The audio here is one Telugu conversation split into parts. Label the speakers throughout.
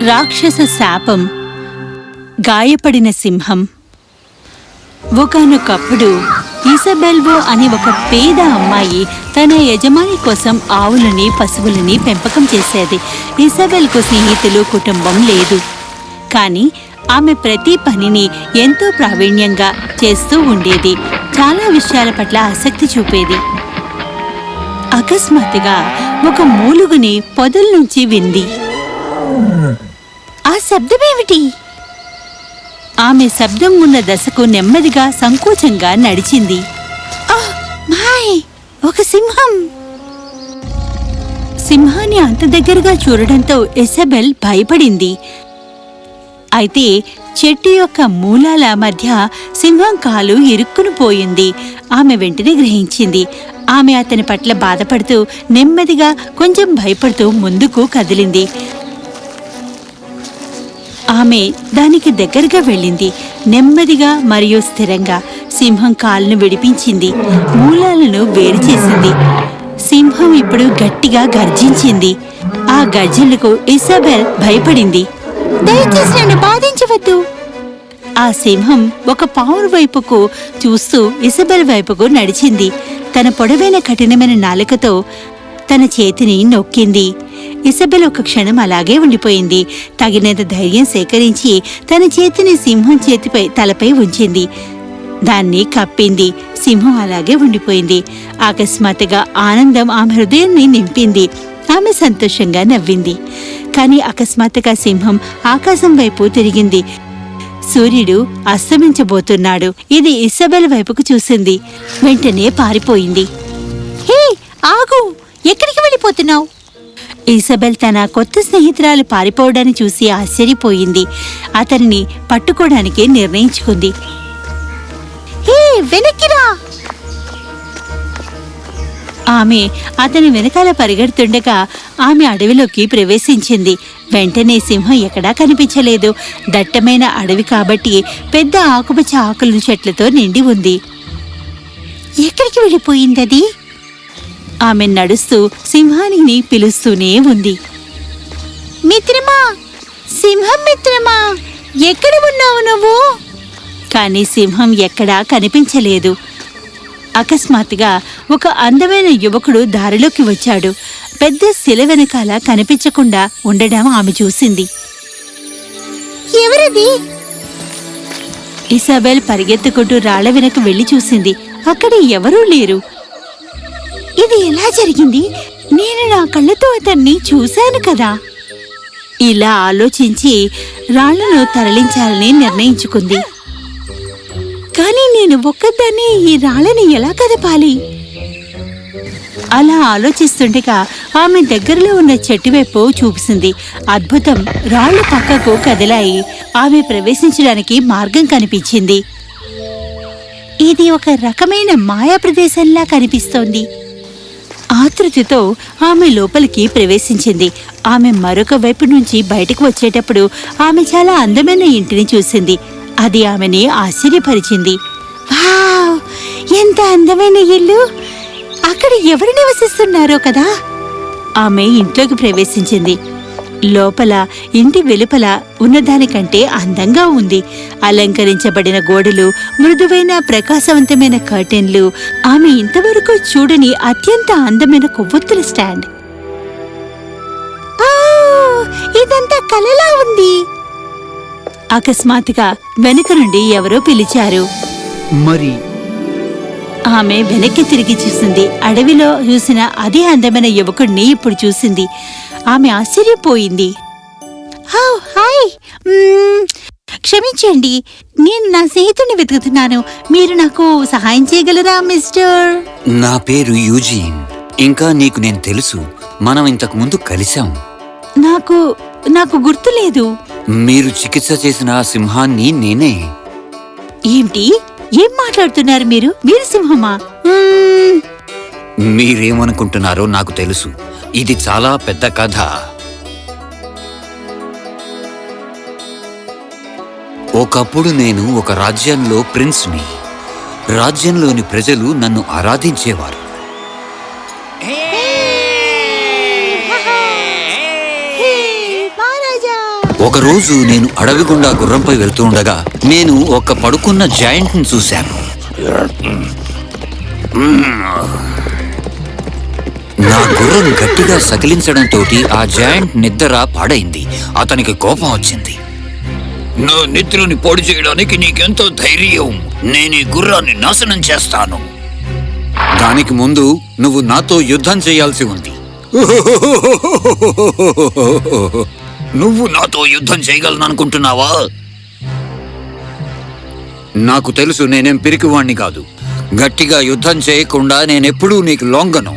Speaker 1: రాక్షస శాపం. గాయపడిన సింహం. ఒకానొకప్పుడు ఇసబెల్వో అనే ఒక పేద అమ్మాయి తన యజమాని కోసం ఆవులని పశువులని పెంపకం చేసేది. ఇసబెల్కు స్నేహితులు కుటుంబం లేదు. కానీ ఆమె ప్రతి పనిని ఎంతో ప్రావీణ్యంగా చేస్తూ ఉండేది. చాలా విషయాల పట్ల ఆసక్తి చూపేది. అకస్మాత్తుగా ఒక మూలుగుని పొదల నుంచి వింది. ఆ శబ్దమేమిటి? ఆమె శబ్దం ఉన్న దశకు నెమ్మదిగా సంకోచంగా నడిచింది. ఒక సింహం! సింహాన్ని అంత దగ్గరగా చూడడంతో ఇసబెల్ భయపడింది. అయితే చెట్టు యొక్క మూలాల మధ్య సింహం కాలు ఇరుక్కుని పోయింది. ఆమె వెంటనే గ్రహించింది. ఆమె అతని పట్ల బాధపడుతూ నెమ్మదిగా కొంచెం భయపడుతూ ముందుకు కదిలింది. ఆమె దానికి దగ్గరగా వెళ్ళింది. నెమ్మదిగా మరియు స్థిరంగా సింహం కాలును విడిపించింది. మూలాలను వేరు చేసింది. సింహం ఇప్పుడు గట్టిగా గర్జించింది. ఆ గర్జనకు ఇసబెల్ భయపడింది. దయచేసి నన్ను బాధించవద్దు! ఆ సింహం ఒక పావురు వైపుకు చూస్తూ ఇసబెల్ వైపుకు నడిచింది. తన పొడవైన కఠినమైన నాలుకతో తన చేతిని నొక్కింది. ఇసబెల్ ఒక క్షణం అలాగే ఉండిపోయింది. తగినంత ధైర్యం సేకరించి తన చేతిని సింహం చేతిపై తలపై ఉంచింది. దాన్ని కప్పింది. సింహం అలాగే ఉండిపోయింది. అకస్మాత్తుగా ఆనందం ఆమె హృదయాన్ని నింపింది. ఆమె సంతోషంగా నవ్వింది. కానీ అకస్మాత్తుగా సింహం ఆకాశం వైపు తిరిగింది. సూర్యుడు అస్తమించబోతున్నాడు. ఇది ఇసబెల్ వైపుకు చూసింది. వెంటనే పారిపోయింది. హే, ఆగు! ఎక్కడికి వెళ్ళిపోతున్నావు? ఇసబెల్ తన కొత్త స్నేహితురాలు పారిపోవడాన్ని చూసి ఆశ్చర్యపోయింది. అతనిని పట్టుకోవడానికి నిర్ణయించుకుంది. హే, వెనక్కిరా! ఆమె అతని వెనకాల పరిగెడుతుండగా ఆమె అడవిలోకి ప్రవేశించింది. వెంటనే సింహం ఎక్కడా కనిపించలేదు. దట్టమైన అడవి కాబట్టి పెద్ద ఆకుపచ్చ ఆకుల చెట్లతో నిండి ఉంది. ఎక్కడికి వెళ్ళిపోయిందది? ఆమె నడుస్తూ సింహాన్ని పిలుస్తూనే ఉంది. మిత్రమా, సింహం మిత్రమా, ఎక్కడ ఉన్నావు నువ్వు? కానీ సింహం ఎక్కడా కనిపించలేదు. అకస్మాత్తుగా ఒక అందమైన యువకుడు దారిలోకి వచ్చాడు. పెద్ద శిల వెనకాల కనిపించకుండా ఉండడం ఆమె చూసింది. ఎవరది? ఇసబెల్ పరిగెత్తుకుంటూ రాళ్ల వెనక వెళ్లి చూసింది. అక్కడ ఎవరూ లేరు. ఇది ఎలా జరిగింది? నేను నా కళ్ళతో అతన్ని చూశాను కదా! ఇలా ఆలోచించి రాళ్లను తరలించాలని నిర్ణయించుకుంది. కానీ నేను ఒక్కదాన్ని ఈ రాళ్ళని ఎలా కదపాలి? అలా ఆలోచిస్తుండగా ఆమె దగ్గరలో ఉన్న చెట్టు వైపు చూసింది. అద్భుతం! రాళ్లు పక్కకు కదిలాయి. ఆమె ప్రవేశించడానికి మార్గం కనిపించింది. ఇది ఒక రకమైన మాయా ప్రదేశంలా కనిపిస్తోంది. ఆతృతతో ఆమె లోపలికి ప్రవేశించింది. ఆమె మరొక వైపు నుంచి బయటకు వచ్చేటప్పుడు ఆమె చాలా అందమైన ఇంటిని చూసింది. అది ఆమెని ఆశ్చర్యపరిచింది. వావ్! ఎంత అందమైన ఇల్లు! అక్కడ ఎవరు నివసిస్తున్నారో కదా! ఆమె ఇంట్లోకి ప్రవేశించింది. లోపల ఇంటి వెలుపల ఉన్నదానికంటే అందంగా ఉంది. అలంకరించబడిన గోడలు, మృదువైన ప్రకాశవంతమైన కర్టెన్లు, ఆమె ఇంతవరకు చూడని అత్యంత అందమైన కొవ్వొత్తుల స్టాండ్. ఇదంతా కలలా ఉంది! అకస్మాత్తుగా వెనుక నుండి ఎవరో పిలిచారు.
Speaker 2: మరి
Speaker 1: ఆమె వెనక్కి తిరిగి చూసింది. అడవిలో చూసిన అదే అందమైన యువకుడిని ఇప్పుడు చూసింది. ఆమె ఆశ్చర్యపోయింది. హాయ్! క్షమించండి, నేను నా స్నేహితుడిని వెతుకుతున్నాను. మీరు నాకు సహాయం చేయగలరా మిస్టర్?
Speaker 2: నా పేరు యూజీన్. ఇంకా నీకు నేను తెలుసు. మనం ఇంతకు ముందు కలిశాం.
Speaker 1: నాకు గుర్తులేదు.
Speaker 2: మీరు చికిత్స చేసిన ఆ సింహాన్ని నేనే.
Speaker 1: ఏంటి? ఏం మాట్లాడుతున్నారు మీరు? మీరు సింహమా?
Speaker 2: మీరేమనుకుంటున్నారో నాకు తెలుసు. ఇది చాలా పెద్ద కథ. ఒకప్పుడు నేను ఒక రాజ్యంలో ప్రిన్స్ని. రాజ్యంలోని ప్రజలు నన్ను ఆరాధించేవారు.
Speaker 1: మహారాజా!
Speaker 2: ఒకరోజు నేను అడవి గుండా గుర్రంపై వెళ్తూ ఉండగా నేను ఒక పడుకున్న జాయింట్ని చూశాను. నా గుర్రం గట్టిగా సకిలించడంతో ఆ జాయింట్ నిద్ర పాడైంది. అతనికి కోపం వచ్చింది. నా నిద్రని పొడి చేయడానికి నీకెంతో ధైర్యం! నేను ఈ గుర్రాన్ని నాశనం చేస్తాను. దానికి ముందు నువ్వు నాతో యుద్ధం చేయాల్సి ఉంది. నువ్వు నాతో యుద్ధం చేయగలననుకుంటున్నావా? నాకు తెలుసు, నేనేం పిరికివాణ్ణి కాదు. గట్టిగా యుద్ధం చేయకుండా నేనెప్పుడూ నీకు లొంగను.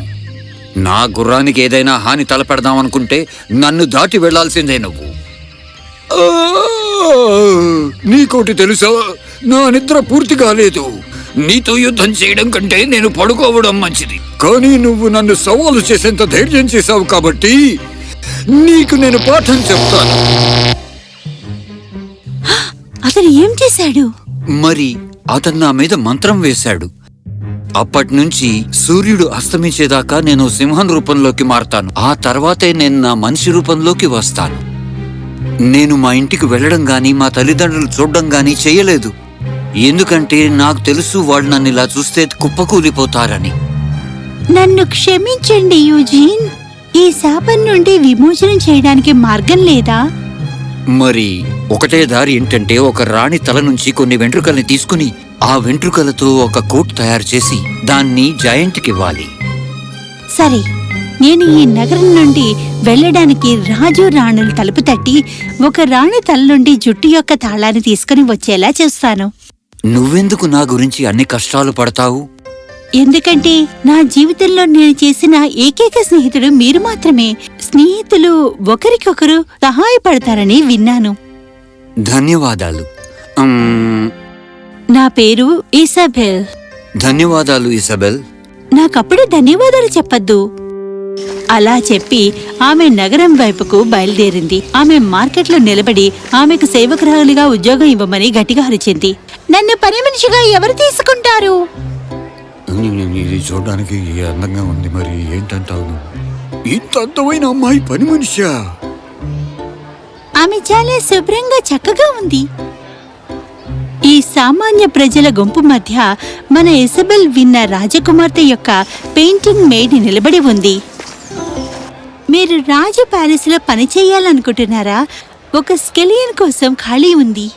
Speaker 2: నా గుర్రానికి ఏదైనా హాని తలపెడదామనుకుంటే నన్ను దాటి వెళ్లాల్సిందే నువ్వు. నీకోటి తెలుసా, నా నిద్ర పూర్తి కాలేదు. నీతో యుద్ధం చేయడం కంటే నేను పడుకోవడం మంచిది. కానీ నువ్వు నన్ను సవాలు చేసేంత ధైర్యం చేశావు కాబట్టి నీకు నేను పాఠం చెప్తాను.
Speaker 1: అతను ఏం చేశాడు?
Speaker 2: మరి అతను నా మీద మంత్రం వేశాడు. అప్పటినుంచి సూర్యుడు అస్తమించేదాకా నేను సింహం రూపంలోకి మారతాను. ఆ తర్వాతే నేను నా మనిషి రూపంలోకి వస్తాను. నేను మా ఇంటికి వెళ్ళడం గాని మా తల్లిదండ్రులు చూడడం గాని చేయలేదు. ఎందుకంటే నాకు తెలుసు వాళ్ళు నన్ను ఇలా చూస్తే కుప్పకూలిపోతారని.
Speaker 1: నన్ను క్షమించండి యూజీన్. ఈ శాపం నుండి విమోచనం చేయడానికి మార్గం లేదా?
Speaker 2: మరి ఒకటే దారి ఏంటంటే ఒక రాణి తల నుంచి కొన్ని వెంట్రుకల్ని తీసుకుని ఆ వెంట్రుకలతో ఒక కోట్ తయారు చేసి దాన్ని జాయింట్కి ఇవ్వాలి.
Speaker 1: సరే, నేను ఈ నగరం నుండి వెళ్ళడానికి రాజు రాణులు తలుపు తట్టి ఒక రాణి తల నుండి జుట్టు యొక్క తాళాన్ని తీసుకుని వచ్చేలా చేస్తాను.
Speaker 2: నువ్వెందుకు నా గురించి అన్ని కష్టాలు పడతావు?
Speaker 1: ఎందుకంటే నా జీవితంలో నేను చేసిన ఏకైక స్నేహితుడు మీరు మాత్రమే. స్నేహితులు ఒకరికొకరు సహాయపడతారని విన్నాను.
Speaker 2: ధన్యవాదాలు.
Speaker 1: నా పేరు ఇసాబెల్.
Speaker 2: ధన్యవాదాలు ఇసాబెల్.
Speaker 1: నాకప్పుడే ధన్యవాదాలు చెప్పద్దు. అలా చెప్పి ఆమె నగరం వైపుకు బయలుదేరింది. ఆమె మార్కెట్లో నిలబడి ఆమెకు సేవకురాలుగా ఉద్యోగం ఇవ్వమని గట్టిగా అరిచింది. నన్ను పని మనిషిగా ఎవరు తీసుకుంటారు?
Speaker 2: ఇది చూడడానికి అందంగా ఉంది, మరి ఏంటంటావు? ఇంత అందమైన అమ్మాయి పని మనిషా?
Speaker 1: ఆమె చాలా శుభ్రంగా చక్కగా ఉంది. ఈ సామాన్య ప్రజల గుంపు మధ్య మన ఇసబెల్ విన్న రాజకుమార్తె యొక్క పెయింటింగ్ మేడ్ నిలబడి ఉంది. మీరు రాజు ప్యాలెస్ లో పని చేయాలనుకుంటున్నారా? ఒక స్కెలియన్ కోసం ఖాళీ ఉంది.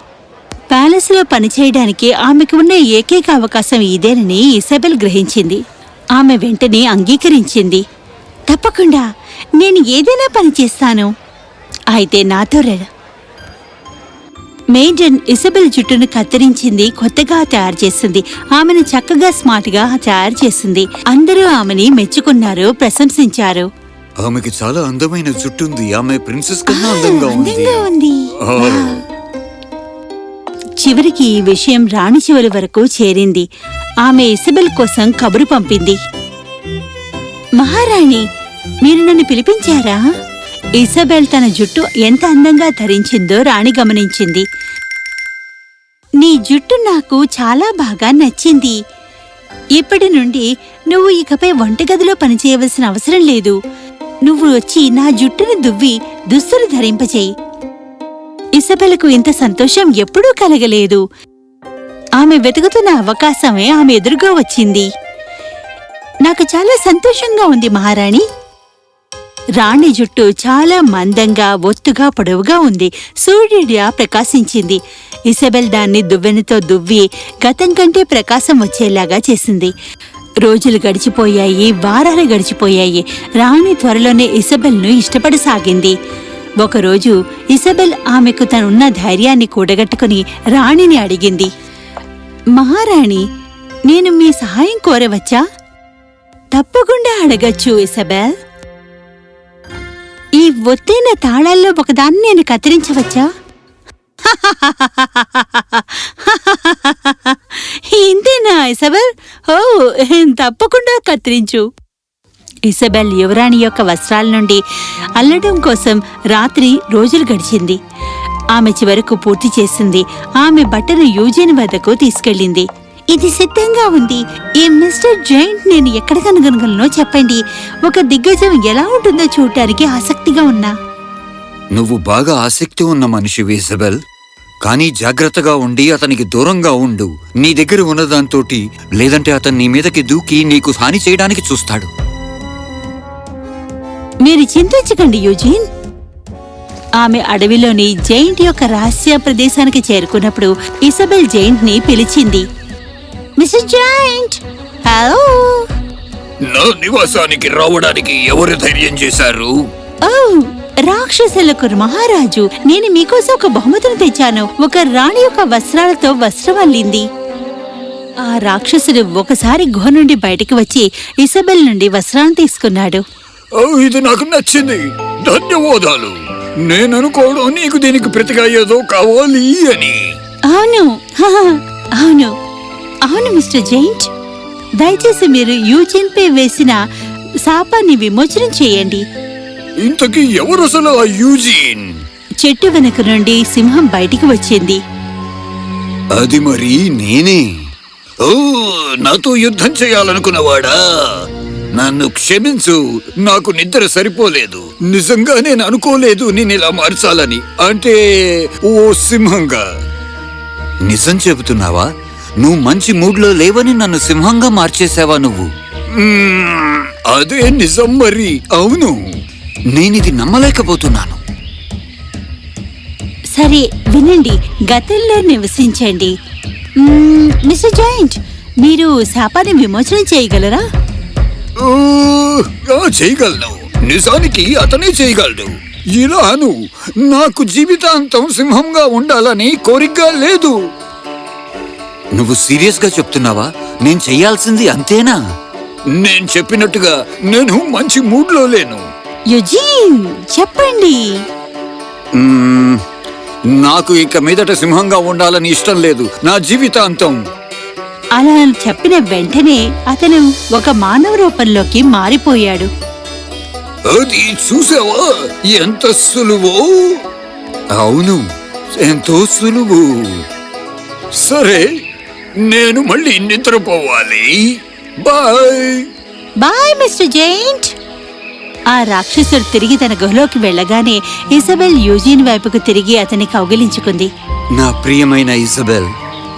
Speaker 1: ప్యాలెస్ లో పనిచేయడానికి ఆమెకు ఉన్న ఏకైక అవకాశం ఇదేనని ఇసబెల్ గ్రహించింది. ఆమె వెంటనే అంగీకరించింది. తప్పకుండా, నేను ఏదైనా పని చేస్తాను. అయితే నాతో రండి. మేజన్ ఇసబెల్ జుట్టును కత్తిరించింది, కొత్తగా తయారు చేసింది. ఆమెను చక్కగా స్మార్ట్ గా తయారు చేసింది. అందరూ ఆమెని మెచ్చుకున్నారు, ప్రశంసించారు.
Speaker 2: ఆమెకి చాలా అందమైన జుట్టుంది. ఆమె ప్రిన్సెస్ కన్నా అందంగా
Speaker 1: ఉంది. చివరికి ఈ విషయం రాణి చివరి వరకు చేరింది. ఆమె ఇసబెల్ కోసం కబురు పంపింది. మహారాణి, మీరు నన్ను పిలిపించారా? ఇసబెల్ తన జుట్టు ఎంత అందంగా ధరించిందో రాణి గమనించింది. నీ జుట్టు నాకు చాలా బాగా నచ్చింది. ఇప్పటి నుండి నువ్వు ఇకపై వంటగదిలో పనిచేయవలసిన అవసరం లేదు. నువ్వు వచ్చి నా జుట్టును దువ్వి దుస్తులు ధరింపచేయి. ఇసబెలకు ఇంత సంతోషం ఎప్పుడూ కలగలేదు. ఆమె వెతుకుతున్న అవకాశమే ఆమె ఎదురుగా వచ్చింది. నాకు చాలా సంతోషంగా ఉంది మహారాణి. రాణి జుట్టు చాలా మందంగా, ఒత్తుగా, పొడవుగా ఉంది. సూర్యుడిలా ప్రకాశించింది. ఇసబెల్ దాన్ని దువ్వెనతో దువ్వి గతం కంటే ప్రకాశం వచ్చేలాగా చేసింది. రోజులు గడిచిపోయాయి, వారాలు గడిచిపోయాయి. రాణి త్వరలోనే ఇసబెల్ను ఇష్టపడసాగింది. ఒకరోజు ఇసబెల్ ఆమెకు తనున్న ధైర్యాన్ని కూడగట్టుకుని రాణిని అడిగింది. మహారాణి, నేను మీ సహాయం కోరవచ్చా? తప్పకుండా అడగచ్చు ఇసబెల్. ఈ ఒత్తైన తాళాల్లో ఒకదాన్ని నేను కత్తిరించవచ్చా? ఇంతేనా ఇసబెల్? ఓ, తప్పకుండా కత్తిరించు. ఇసబెల్ యువరాణి యొక్క వస్త్రాల నుండి అల్లడం కోసం రాత్రి రోజులు గడిచింది. ఆమె చివరకు పూర్తి చేసింది. ఆమె బట్టను యూజీన్ వద్దకు తీసుకెళ్ళింది. ఇది సిద్ధంగా ఉంది. ఈ మిస్టర్ జైంట్ నేను ఎక్కడ కనుగొనగలనో చెప్పండి. ఒక దిగ్గజం ఎలా ఉంటుందో చూడటానికి ఆసక్తిగా ఉన్నా.
Speaker 2: నువ్వు బాగా ఆసక్తి ఉన్న మనిషివి ఇజబెల్. కానీ జాగ్రత్తగా ఉండి అతనికి దూరంగా ఉండు. నీ దగ్గర ఉన్నదాంతోటి, లేదంటే అతను నీ మీదకి దూకి నీకు హాని చేయడానికి చూస్తాడు.
Speaker 1: మీరు చింతించకండి యూజిన్. ఆమె అడవిలోని జైంట్ యొక్క రహస్య ప్రదేశానికి చేరుకున్నప్పుడు ఇసబెల్ జైంట్ ని పిలిచింది. Mister giant, hello.
Speaker 2: నా నివాసానికి రావడానికి ఎవరు ధైర్యం చేశారు?
Speaker 1: ఓ, రాక్షసులకు మహారాజు, నేను మీకోసం ఒక బహుమతిని తెచ్చాను. ఒక రాణి యొక్క వస్త్రాలతో వస్త్రం అల్లింది. ఆ రాక్షసుడు ఒకసారి గుహ నుండి బయటికి వచ్చి ఇసబెల్ నుండి వస్త్రాన్ని తీసుకున్నాడు.
Speaker 2: ఇది నాకు నచ్చింది, ధన్యవాదాలు. నేననుకోవడం నీకు దీనికి ప్రతిగా ఏదో కావాలి అని.
Speaker 1: అవును, అవును, అవును మిస్టర్ జైంట్. దయచేసి మీరు యూజిన్ పై వేసిన శాపాన్ని విమోచనం చేయండి.
Speaker 2: ఇంతకీ ఎవరు అసలు ఆ యూజిన్?
Speaker 1: చెట్టు వెనుక నుండి సింహం బయటికి వచ్చింది.
Speaker 2: అది మరి నేనే. ఓ, నాతో యుద్ధం చేయాలనుకున్నవాడా? నన్ను క్షమించు, నాకు నిద్ర సరిపోలేదు. నిజంగా నేను అనుకోలేదు నేను ఇలా మార్చాలని. అంటే ఓ సింహంగా. నిజం చెబుతున్నావా? నువ్వు మంచి మూడ్లో లేవని నన్ను సింహంగా మార్చేసావా నువ్వు? అదే నిజం మరి. అవును, నేనిది నమ్మలేకపోతున్నాను.
Speaker 1: సరే వినండి, గతంలో నివసించండి. మిస్టర్ జాయింట్, మీరు శాపాన్ని విమోచనం చేయగలరా?
Speaker 2: చేయగలను. నిజానికి అతనే చేయగలడు. ఇలాను నాకు జీవితాంతం సింహంగా ఉండాలని కోరిక లేదు. నువ్వు సీరియస్ గా చెప్తున్నావా? నేను చెయ్యాల్సింది అంతేనా? నేను చెప్పినట్టుగా నేను మంచి మూడ్ లో లేను.
Speaker 1: యూజిన్, చెప్పండి.
Speaker 2: నాకు ఇక మీదట సింహంగా ఉండాలని ఇష్టం లేదు నా జీవితాంతం.
Speaker 1: అలా చెప్పిన వెంటనే అతను ఒక మానవ రూపంలోకి మారిపోయాడు.
Speaker 2: అది చూసావా, ఎంత సులువో? అవును, ఎంతో సులువు. సరే, నేను మళ్ళీ నిద్రపోవాలి. Bye
Speaker 1: bye mister giant. ఆ రాక్షసుడు తిరిగి తన గుహలోకి వెళ్ళగానే ఇజబెల్ యూజిన్ వైపుకు తిరిగి అతన్ని కౌగిలించుకుంది.
Speaker 2: నా ప్రియమైన ఇజబెల్,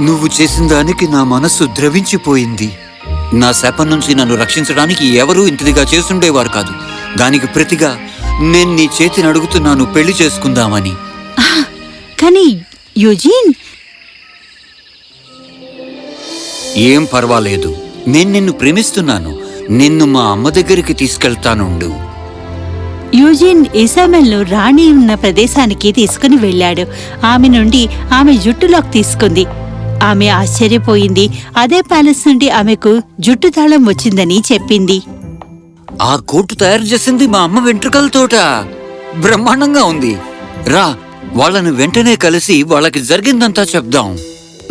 Speaker 2: నువ్వు చేసిన దానికి నా మనస్సు ద్రవించిపోయింది. నా శాపం నుంచి నన్ను రక్షించడానికి ఎవరూ ఇంతదిగా చేసుండేవారు కాదు. దానికి ప్రతిగా నేను నీ చేతిని అడుగుతున్నాను, పెళ్లి చేసుకుందామని.
Speaker 1: కానీ యూజిన్,
Speaker 2: ఏం పర్వాలేదు, నేను నిన్ను ప్రేమిస్తున్నాను. నిన్ను మా అమ్మ దగ్గరికి తీసుకెళ్తానుండు.
Speaker 1: యూజిన్ ఇసాబెల్ను రాణి ఉన్న ప్రదేశానికి తీసుకుని వెళ్ళాడు. ఆమె నుండి ఆమె జుట్టులోకి తీసుకుంది. ఆమె ఆశ్చర్యపోయింది. అదే ప్యాలెస్ నుండి ఆమెకు జుట్టు తాళం వచ్చిందని చెప్పింది.
Speaker 2: ఆ కోటు తయారు చేసింది మా అమ్మ వెంట్రుకలతోట. బ్రహ్మాండంగా ఉంది. రా, వాళ్ళని వెంటనే కలిసి వాళ్ళకి జరిగిందంతా చెప్దాం.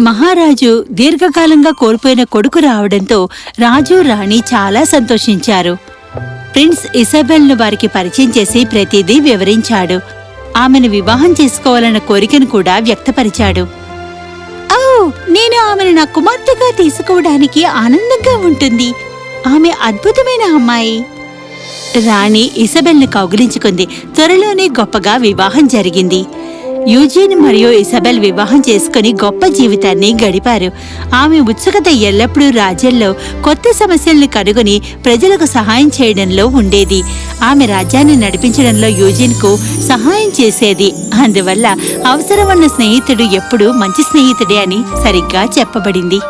Speaker 1: మహారాజు దీర్ఘకాలంగా కోల్పోయిన కొడుకు రావడంతో రాజు రాణి చాలా సంతోషించారు. ప్రిన్స్ ఇసాబెల్ను వారికి పరిచయం చేసి ప్రతిదీ వివరించాడు. ఆమెను వివాహం చేసుకోవాలన్న కోరికను కూడా వ్యక్తపరిచాడు. ఓ, నేను ఆమెను నా కుమార్తెగా తీసుకోవడానికి ఆనందంగా ఉంటుంది. ఆమె అద్భుతమైన అమ్మాయి. రాణి ఇసబెల్ను కౌగిలించుకుంది. త్వరలోనే గొప్పగా వివాహం జరిగింది. యూజిన్ మరియు ఇసబెల్ వివాహం చేసుకుని గొప్ప జీవితాన్ని గడిపారు. ఆమె ఉత్సుకత ఎల్లప్పుడూ రాజ్యంలో కొత్త సమస్యల్ని కనుగొని ప్రజలకు సహాయం చేయడంలో ఉండేది. ఆమె రాజ్యాన్ని నడిపించడంలో యూజిన్కు సహాయం చేసేది. అందువల్ల అవసరమున్న స్నేహితుడు ఎప్పుడూ మంచి స్నేహితుడే అని సరిగ్గా చెప్పబడింది.